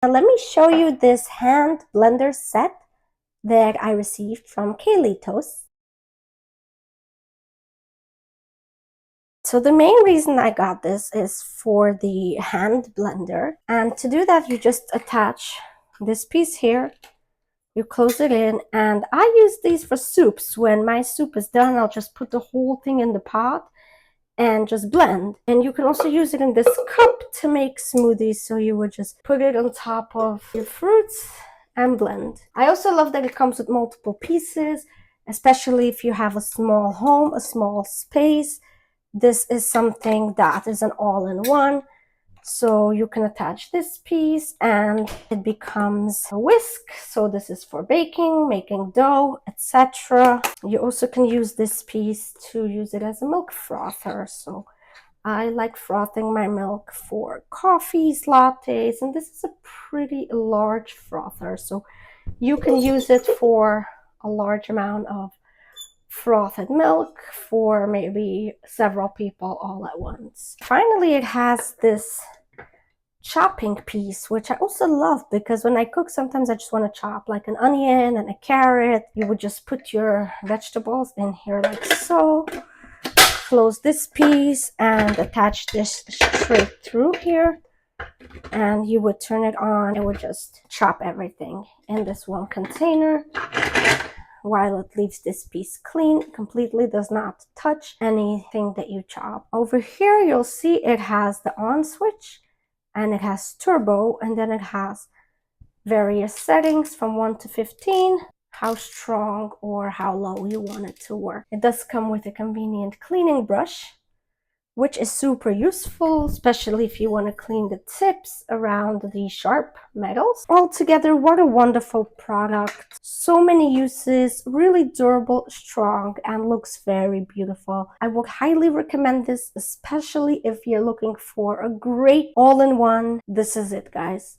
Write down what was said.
Now let me show you this hand blender set that I received from Keylitos. So the main reason I got this is for the hand blender. And to do that, you just attach this piece here. You close it in, and I use these for soups. When my soup is done, I'll just put the whole thing in the pot and just blend. And you can also use it in this cup to make smoothies. So you would just put it on top of your fruits and blend. I also love that it comes with multiple pieces, especially if you have a small home, a small space. This is something that is an all-in-one. So you can attach this piece and it becomes a whisk. So this is for baking, making dough, etc. You also can use this piece to use it as a milk frother. So I like frothing my milk for coffees, lattes, and this is a pretty large frother. So you can use it for a large amount of frothed milk for maybe several people all at once. Finally, it has this chopping piece, which I also love because when I cook, sometimes I just want to chop like an onion and a carrot. You would just put your vegetables in here like so, close this piece and attach this straight through here, and you would turn it on. It would just chop everything in this one container while it leaves this piece clean, completely does not touch anything that you chop. Over here you'll see it has the on switch and it has turbo, and then it has various settings from 1 to 15, how strong or how low you want it to work. It does come with a convenient cleaning brush, which is super useful, especially if you want to clean the tips around the sharp metals. Altogether, what a wonderful product. So many uses, really durable, strong, and looks very beautiful. I would highly recommend this, especially if you're looking for a great all-in-one. This is it, guys.